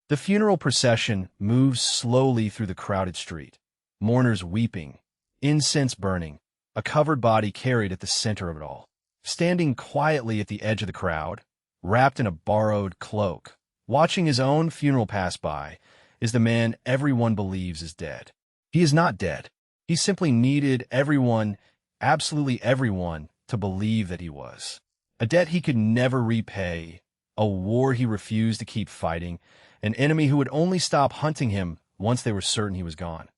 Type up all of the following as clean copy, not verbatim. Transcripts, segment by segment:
The funeral procession moves slowly through the crowded street, mourners weeping, incense burning, a covered body carried at the center of it all. Standing quietly at the edge of the crowd, wrapped in a borrowed cloak, watching his own funeral pass by, is the man everyone believes is dead. He is not dead. He simply needed everyone, absolutely everyone, to believe that he was. A debt he could never repay, a war he refused to keep fighting, an enemy who would only stop hunting him once they were certain he was gone.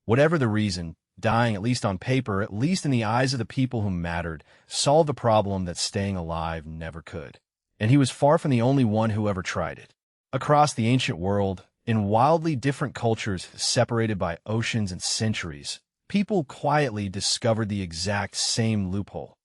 Whatever the reason, dying, at least on paper, at least in the eyes of the people who mattered, solved a problem that staying alive never could. And he was far from the only one who ever tried it. Across the ancient world, in wildly different cultures separated by oceans and centuries, people quietly discovered the exact same loophole.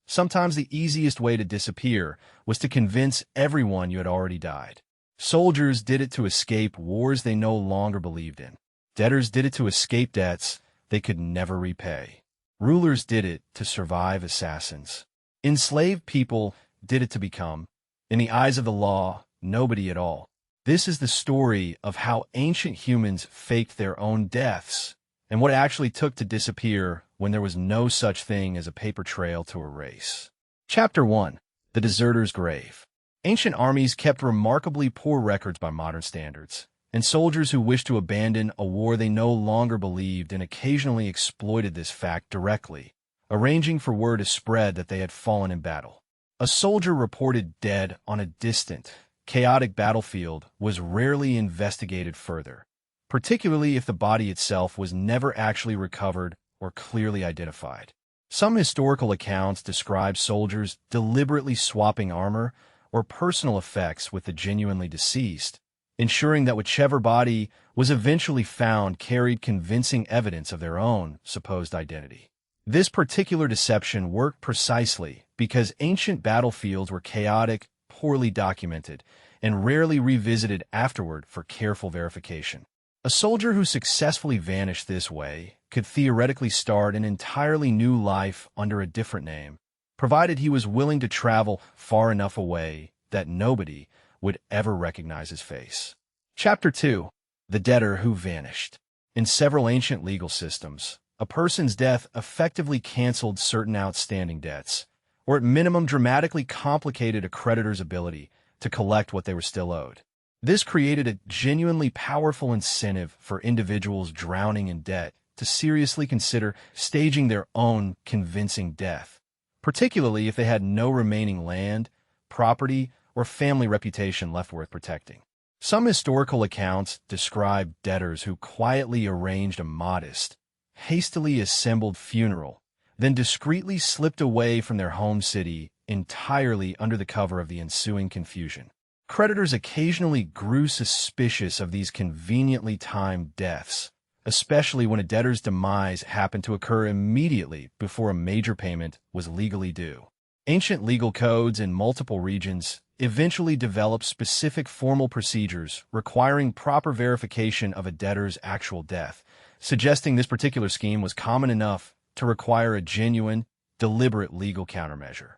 Sometimes the easiest way to disappear was to convince everyone you had already died. Soldiers did it to escape wars they no longer believed in. Debtors did it to escape debts they could never repay. Rulers did it to survive assassins. Enslaved people did it to become, in the eyes of the law, nobody at all. This is the story of how ancient humans faked their own deaths and what it actually took to disappear when there was no such thing as a paper trail to erase. Chapter 1. The Deserter's Grave. Ancient armies kept remarkably poor records by modern standards, and soldiers who wished to abandon a war they no longer believed in occasionally exploited this fact directly, arranging for word to spread that they had fallen in battle. A soldier reported dead on a distant, chaotic battlefield was rarely investigated further, particularly if the body itself was never actually recovered or clearly identified. Some historical accounts describe soldiers deliberately swapping armor or personal effects with the genuinely deceased, ensuring that whichever body was eventually found carried convincing evidence of their own supposed identity. This particular deception worked precisely because ancient battlefields were chaotic, poorly documented, and rarely revisited afterward for careful verification. A soldier who successfully vanished this way could theoretically start an entirely new life under a different name, provided he was willing to travel far enough away that nobody would ever recognize his face. Chapter 2. The Debtor Who Vanished. In several ancient legal systems, a person's death effectively canceled certain outstanding debts, or at minimum dramatically complicated a creditor's ability to collect what they were still owed. This created a genuinely powerful incentive for individuals drowning in debt to seriously consider staging their own convincing death, particularly if they had no remaining land, property, or family reputation left worth protecting. Some historical accounts describe debtors who quietly arranged a modest, hastily assembled funeral, then discreetly slipped away from their home city entirely under the cover of the ensuing confusion. Creditors occasionally grew suspicious of these conveniently timed deaths, especially when a debtor's demise happened to occur immediately before a major payment was legally due. Ancient legal codes in multiple regions eventually developed specific formal procedures requiring proper verification of a debtor's actual death, suggesting this particular scheme was common enough to require a genuine, deliberate legal countermeasure.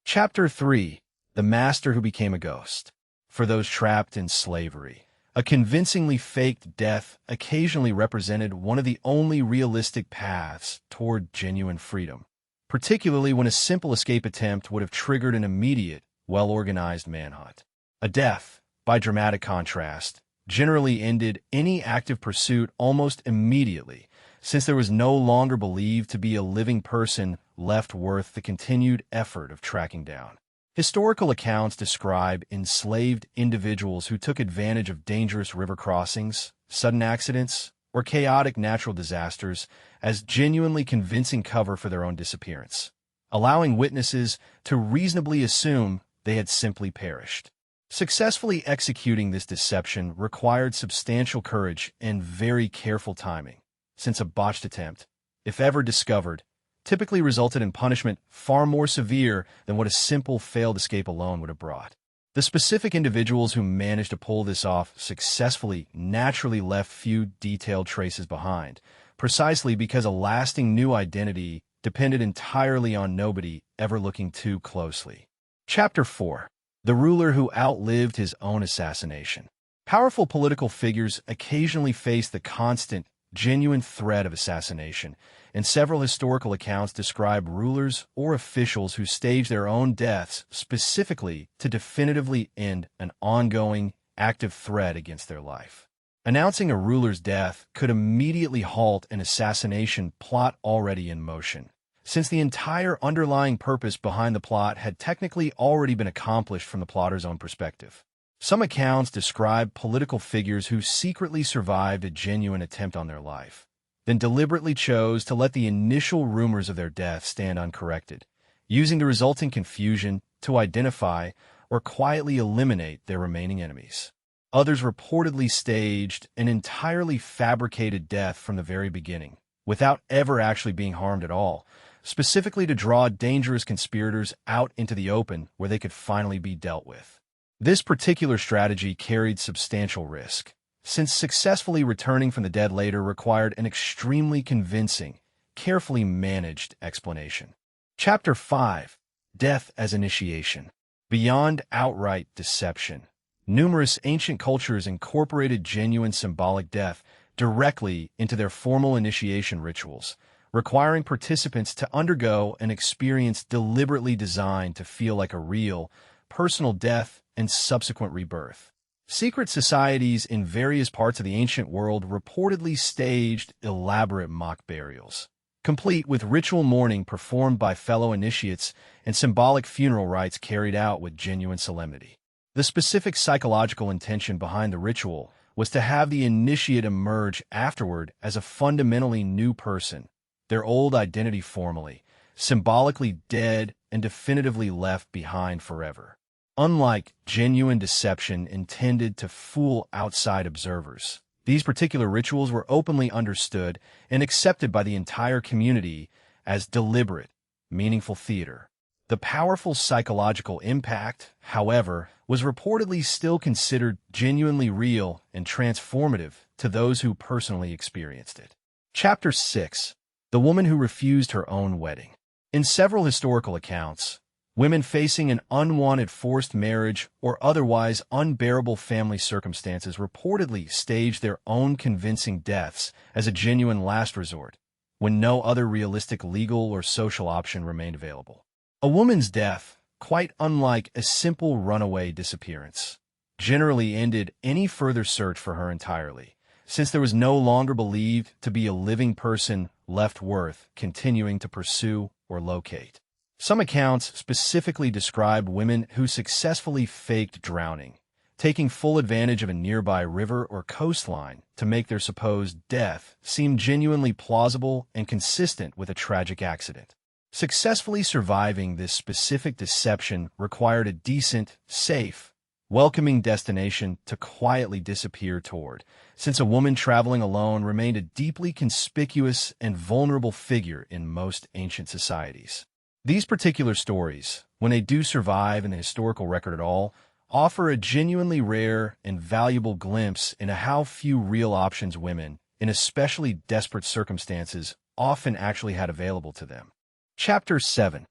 Chapter 3. The Master Who Became a Ghost. For those trapped in slavery, a convincingly faked death occasionally represented one of the only realistic paths toward genuine freedom, particularly when a simple escape attempt would have triggered an immediate, well-organized manhunt. A death, by dramatic contrast, generally ended any active pursuit almost immediately, since there was no longer believed to be a living person left worth the continued effort of tracking down. Historical accounts describe enslaved individuals who took advantage of dangerous river crossings, sudden accidents, or chaotic natural disasters as genuinely convincing cover for their own disappearance, allowing witnesses to reasonably assume they had simply perished. Successfully executing this deception required substantial courage and very careful timing, since a botched attempt, if ever discovered, typically resulted in punishment far more severe than what a simple failed escape alone would have brought. The specific individuals who managed to pull this off successfully naturally left few detailed traces behind, precisely because a lasting new identity depended entirely on nobody ever looking too closely. Chapter 4. The Ruler Who Outlived His Own Assassination. Powerful political figures occasionally face the constant, genuine threat of assassination, and several historical accounts describe rulers or officials who stage their own deaths specifically to definitively end an ongoing, active threat against their life. Announcing a ruler's death could immediately halt an assassination plot already in motion, since the entire underlying purpose behind the plot had technically already been accomplished from the plotter's own perspective. Some accounts describe political figures who secretly survived a genuine attempt on their life, then deliberately chose to let the initial rumors of their death stand uncorrected, using the resulting confusion to identify or quietly eliminate their remaining enemies. Others reportedly staged an entirely fabricated death from the very beginning, without ever actually being harmed at all, specifically to draw dangerous conspirators out into the open where they could finally be dealt with. This particular strategy carried substantial risk, since successfully returning from the dead later required an extremely convincing, carefully managed explanation. Chapter 5: Death as Initiation. Beyond outright deception, numerous ancient cultures incorporated genuine symbolic death directly into their formal initiation rituals, requiring participants to undergo an experience deliberately designed to feel like a real, personal death and subsequent rebirth. Secret societies in various parts of the ancient world reportedly staged elaborate mock burials, complete with ritual mourning performed by fellow initiates and symbolic funeral rites carried out with genuine solemnity. The specific psychological intention behind the ritual was to have the initiate emerge afterward as a fundamentally new person, their old identity formally, symbolically dead and definitively left behind forever. Unlike genuine deception intended to fool outside observers, these particular rituals were openly understood and accepted by the entire community as deliberate, meaningful theater. The powerful psychological impact, however, was reportedly still considered genuinely real and transformative to those who personally experienced it. Chapter 6: The Woman Who Refused Her Own Wedding. In several historical accounts, women facing an unwanted forced marriage or otherwise unbearable family circumstances reportedly staged their own convincing deaths as a genuine last resort, when no other realistic legal or social option remained available. A woman's death, quite unlike a simple runaway disappearance, generally ended any further search for her entirely, since there was no longer believed to be a living person left worth continuing to pursue or locate. Some accounts specifically described women who successfully faked drowning, taking full advantage of a nearby river or coastline to make their supposed death seem genuinely plausible and consistent with a tragic accident. Successfully surviving this specific deception required a decent, safe, welcoming destination to quietly disappear toward, since a woman traveling alone remained a deeply conspicuous and vulnerable figure in most ancient societies. These particular stories, when they do survive in the historical record at all, offer a genuinely rare and valuable glimpse into how few real options women, in especially desperate circumstances, often actually had available to them. Chapter 7: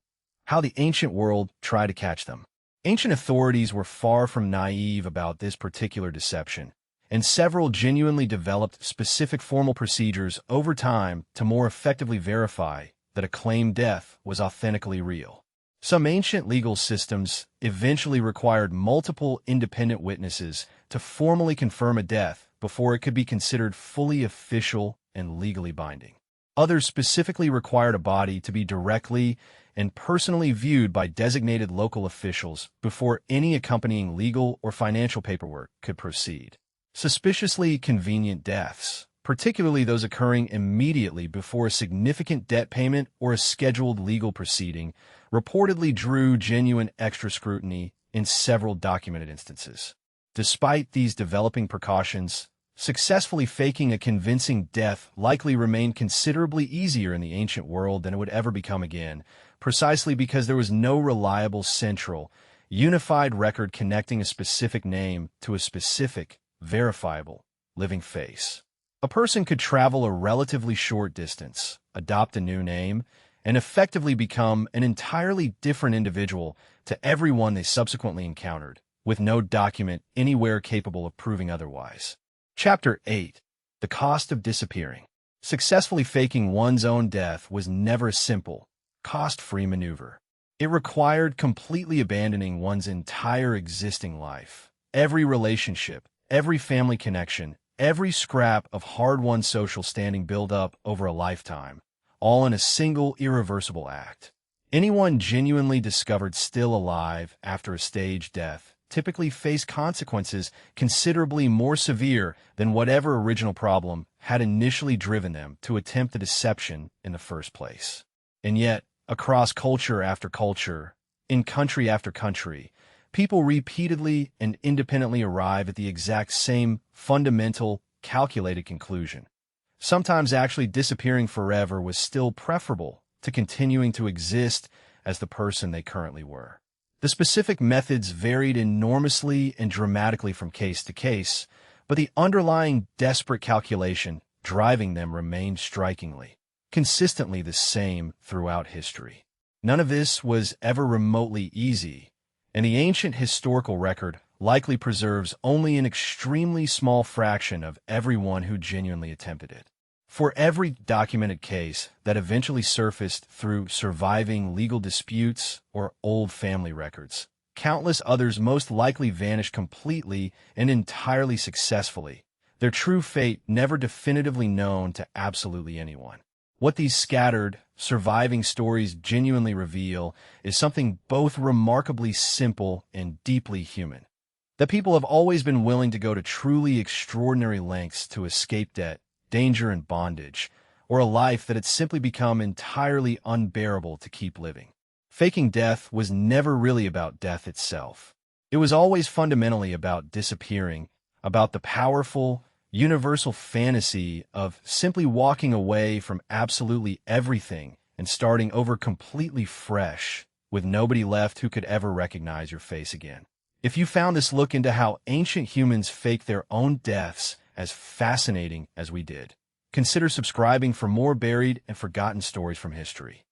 How the Ancient World Tried to Catch Them. Ancient authorities were far from naive about this particular deception, and several genuinely developed specific formal procedures over time to more effectively verify that a claimed death was authentically real. Some ancient legal systems eventually required multiple independent witnesses to formally confirm a death before it could be considered fully official and legally binding. Others specifically required a body to be directly and personally viewed by designated local officials before any accompanying legal or financial paperwork could proceed. Suspiciously convenient deaths, particularly those occurring immediately before a significant debt payment or a scheduled legal proceeding, reportedly drew genuine extra scrutiny in several documented instances. Despite these developing precautions, successfully faking a convincing death likely remained considerably easier in the ancient world than it would ever become again, precisely because there was no reliable central, unified record connecting a specific name to a specific, verifiable, living face. A person could travel a relatively short distance, adopt a new name, and effectively become an entirely different individual to everyone they subsequently encountered, with no document anywhere capable of proving otherwise. Chapter 8. The Cost of Disappearing. Successfully faking one's own death was never a simple, cost-free maneuver. It required completely abandoning one's entire existing life. Every relationship, every family connection, every scrap of hard-won social standing built up over a lifetime, all in a single irreversible act. Anyone genuinely discovered still alive after a staged death typically faced consequences considerably more severe than whatever original problem had initially driven them to attempt the deception in the first place. And yet, across culture after culture, in country after country, people repeatedly and independently arrive at the exact same fundamental, calculated conclusion. Sometimes actually disappearing forever was still preferable to continuing to exist as the person they currently were. The specific methods varied enormously and dramatically from case to case, but the underlying desperate calculation driving them remained strikingly, consistently the same throughout history. None of this was ever remotely easy, and the ancient historical record likely preserves only an extremely small fraction of everyone who genuinely attempted it. For every documented case that eventually surfaced through surviving legal disputes or old family records, countless others most likely vanished completely and entirely successfully, their true fate never definitively known to absolutely anyone. What these scattered, surviving stories genuinely reveal is something both remarkably simple and deeply human. That people have always been willing to go to truly extraordinary lengths to escape debt, danger, and bondage, or a life that had simply become entirely unbearable to keep living. Faking death was never really about death itself. It was always fundamentally about disappearing, about the powerful, universal fantasy of simply walking away from absolutely everything and starting over completely fresh, with nobody left who could ever recognize your face again. If you found this look into how ancient humans faked their own deaths as fascinating as we did, consider subscribing for more buried and forgotten stories from history.